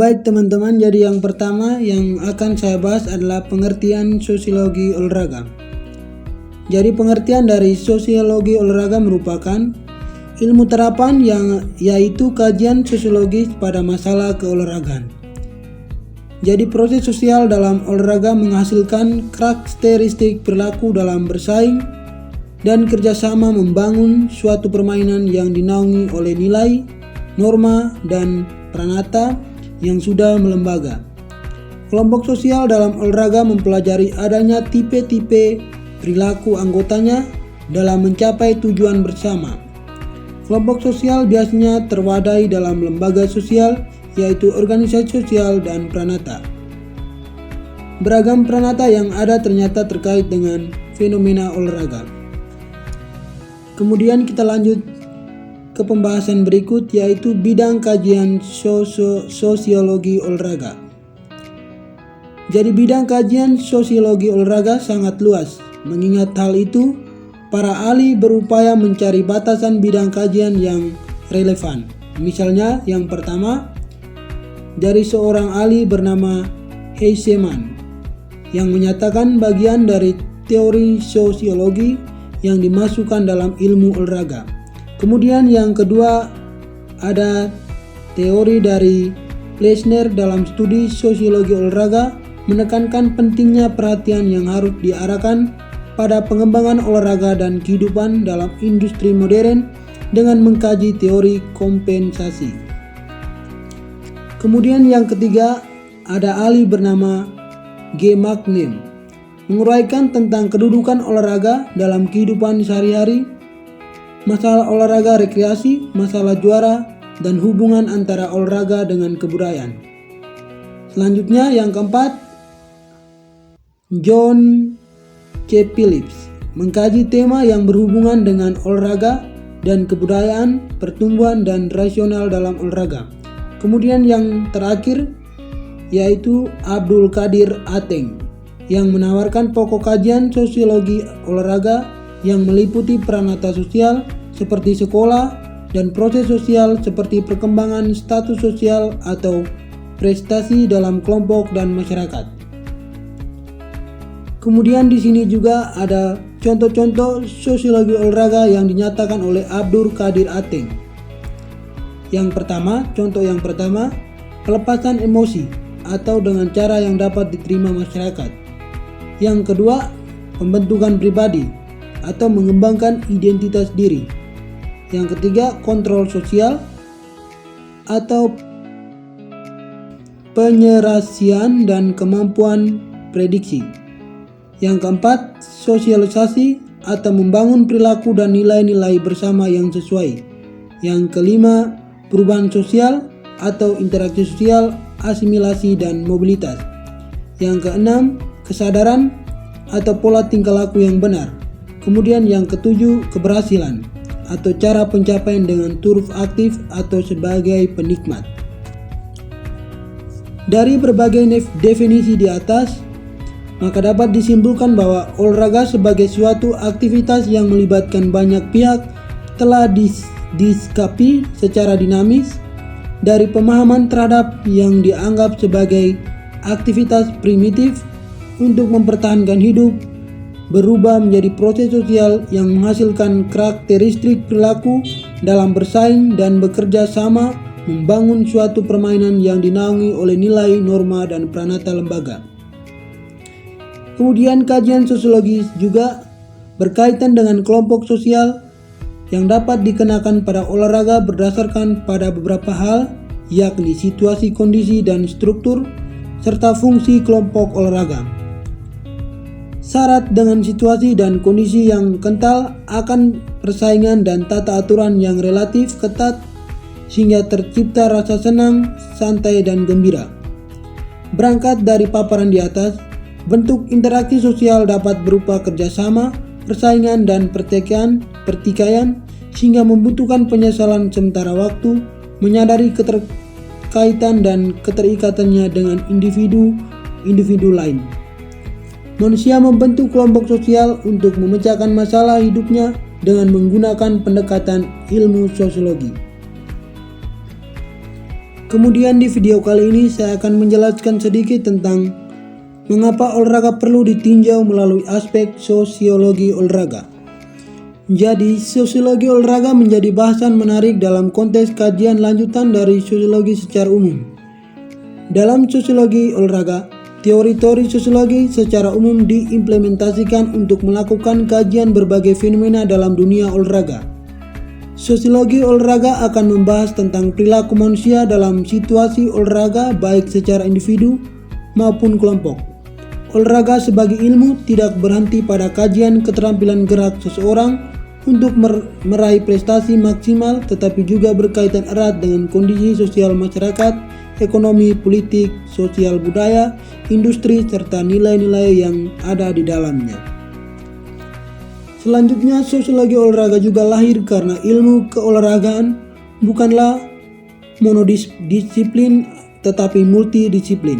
Baik teman-teman, jadi yang pertama yang akan saya bahas adalah pengertian sosiologi olahraga. Jadi pengertian dari sosiologi olahraga merupakan ilmu terapan yaitu kajian sosiologis pada masalah keolahragaan. Jadi proses sosial dalam olahraga menghasilkan karakteristik perilaku dalam bersaing dan kerjasama membangun suatu permainan yang dinaungi oleh nilai, norma, dan pranata yang sudah melembaga. Kelompok sosial dalam olahraga mempelajari adanya tipe-tipe perilaku anggotanya dalam mencapai tujuan bersama. Kelompok sosial biasanya terwadai dalam lembaga sosial, yaitu organisasi sosial dan pranata. Beragam pranata yang ada ternyata terkait dengan fenomena olahraga. Kemudian kita lanjut ke pembahasan berikut, yaitu bidang kajian sosiologi olahraga. Jadi bidang kajian sosiologi olahraga sangat luas. Mengingat hal itu, para ahli berupaya mencari batasan bidang kajian yang relevan. Misalnya yang pertama, dari seorang ahli bernama Heiseman yang menyatakan bagian dari teori sosiologi yang dimasukkan dalam ilmu olahraga. Kemudian yang kedua, ada teori dari Plessner dalam studi sosiologi olahraga menekankan pentingnya perhatian yang harus diarahkan pada pengembangan olahraga dan kehidupan dalam industri modern dengan mengkaji teori kompensasi. Kemudian yang ketiga, ada ahli bernama G. Magnem menguraikan tentang kedudukan olahraga dalam kehidupan sehari-hari, masalah olahraga rekreasi, masalah juara, dan hubungan antara olahraga dengan kebudayaan. Selanjutnya yang keempat, John C. Phillips mengkaji tema yang berhubungan dengan olahraga dan kebudayaan, pertumbuhan, dan rasional dalam olahraga. Kemudian yang terakhir yaitu Abdul Qadir Ateng yang menawarkan pokok kajian sosiologi olahraga yang meliputi pranata sosial seperti sekolah dan proses sosial seperti perkembangan status sosial atau prestasi dalam kelompok dan masyarakat. Kemudian di sini juga ada contoh-contoh sosiologi olahraga yang dinyatakan oleh Abdul Qadir Ateng. Contoh yang pertama, pelepasan emosi atau dengan cara yang dapat diterima masyarakat. Yang kedua, pembentukan pribadi atau mengembangkan identitas diri. Yang ketiga, kontrol sosial atau penyerasian dan kemampuan prediksi. Yang keempat, sosialisasi atau membangun perilaku dan nilai-nilai bersama yang sesuai. Yang kelima, perubahan sosial atau interaksi sosial, asimilasi dan mobilitas. Yang keenam, kesadaran atau pola tingkah laku yang benar. Kemudian yang ketujuh, keberhasilan atau cara pencapaian dengan turut aktif atau sebagai penikmat. Dari berbagai definisi di atas, maka dapat disimpulkan bahwa olahraga sebagai suatu aktivitas yang melibatkan banyak pihak telah disikapi secara dinamis dari pemahaman terhadap yang dianggap sebagai aktivitas primitif untuk mempertahankan hidup, berubah menjadi proses sosial yang menghasilkan karakteristik perilaku dalam bersaing dan bekerja sama membangun suatu permainan yang dinaungi oleh nilai, norma, dan pranata lembaga. Kemudian kajian sosiologis juga berkaitan dengan kelompok sosial yang dapat dikenakan pada olahraga berdasarkan pada beberapa hal, yakni situasi, kondisi, dan struktur, serta fungsi kelompok olahraga. Syarat dengan situasi dan kondisi yang kental akan persaingan dan tata aturan yang relatif ketat sehingga tercipta rasa senang, santai, dan gembira. Berangkat dari paparan di atas, bentuk interaksi sosial dapat berupa kerjasama, persaingan, dan pertikaian sehingga membutuhkan penyesalan sementara waktu, menyadari keterkaitan dan keterikatannya dengan individu lain. Manusia membentuk kelompok sosial untuk memecahkan masalah hidupnya dengan menggunakan pendekatan ilmu sosiologi. Kemudian di video kali ini saya akan menjelaskan sedikit tentang mengapa olahraga perlu ditinjau melalui aspek sosiologi olahraga. Jadi, sosiologi olahraga menjadi bahasan menarik dalam konteks kajian lanjutan dari sosiologi secara umum. Dalam sosiologi olahraga, teori-teori sosiologi secara umum diimplementasikan untuk melakukan kajian berbagai fenomena dalam dunia olahraga. Sosiologi olahraga akan membahas tentang perilaku manusia dalam situasi olahraga baik secara individu maupun kelompok. Olahraga sebagai ilmu tidak berhenti pada kajian keterampilan gerak seseorang untuk meraih prestasi maksimal, tetapi juga berkaitan erat dengan kondisi sosial masyarakat, ekonomi, politik, sosial budaya, industri, serta nilai-nilai yang ada di dalamnya. Selanjutnya, sosiologi olahraga juga lahir karena ilmu keolahragaan bukanlah monodisiplin tetapi multidisiplin.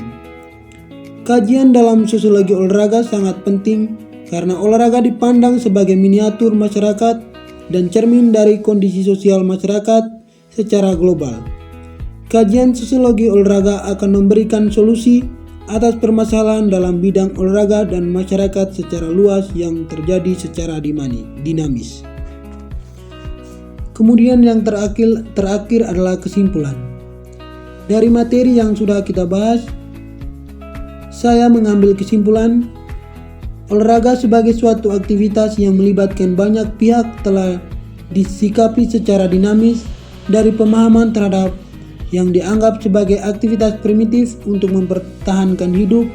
Kajian dalam sosiologi olahraga sangat penting karena olahraga dipandang sebagai miniatur masyarakat dan cermin dari kondisi sosial masyarakat secara global. Kajian sosiologi olahraga akan memberikan solusi atas permasalahan dalam bidang olahraga dan masyarakat secara luas yang terjadi secara dinamis. Kemudian yang terakhir adalah kesimpulan. Dari materi yang sudah kita bahas, saya mengambil kesimpulan olahraga sebagai suatu aktivitas yang melibatkan banyak pihak telah disikapi secara dinamis dari pemahaman terhadap yang dianggap sebagai aktivitas primitif untuk mempertahankan hidup,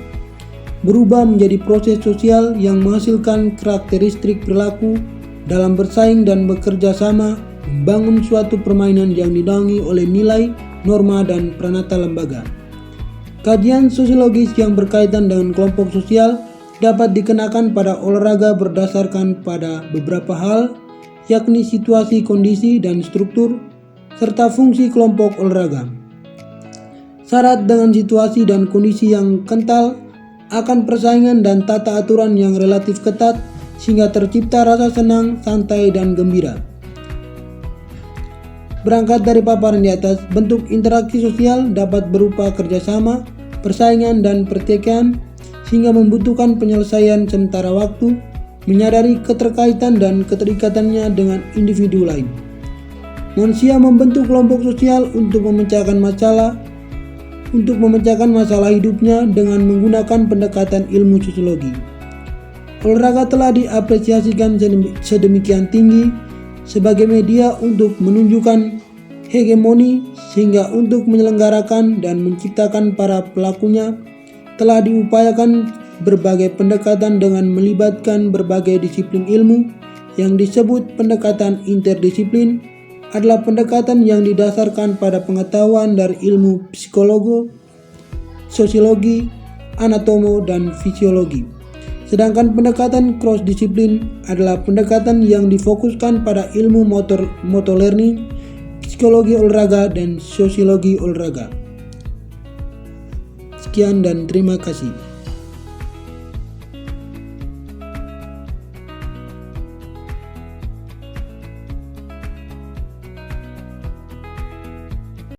berubah menjadi proses sosial yang menghasilkan karakteristik perilaku dalam bersaing dan bekerja sama, membangun suatu permainan yang dinaungi oleh nilai, norma, dan pranata lembaga. Kajian sosiologis yang berkaitan dengan kelompok sosial dapat dikenakan pada olahraga berdasarkan pada beberapa hal, yakni situasi, kondisi, dan struktur, serta fungsi kelompok olahraga. Syarat dengan situasi dan kondisi yang kental akan persaingan dan tata aturan yang relatif ketat sehingga tercipta rasa senang, santai, dan gembira. Berangkat dari paparan di atas, bentuk interaksi sosial dapat berupa kerjasama, persaingan, dan pertikaian sehingga membutuhkan penyelesaian sementara waktu, menyadari keterkaitan dan keterikatannya dengan individu lain. Manusia membentuk kelompok sosial untuk memecahkan masalah hidupnya dengan menggunakan pendekatan ilmu sosiologi. Olahraga telah diapresiasikan sedemikian tinggi sebagai media untuk menunjukkan hegemoni, sehingga untuk menyelenggarakan dan menciptakan para pelakunya telah diupayakan berbagai pendekatan dengan melibatkan berbagai disiplin ilmu. Yang disebut pendekatan interdisiplin adalah pendekatan yang didasarkan pada pengetahuan dari ilmu psikologi, sosiologi, anatomo, dan fisiologi. Sedangkan pendekatan cross-disiplin adalah pendekatan yang difokuskan pada ilmu motor learning, psikologi olahraga, dan sosiologi olahraga. Sekian dan terima kasih.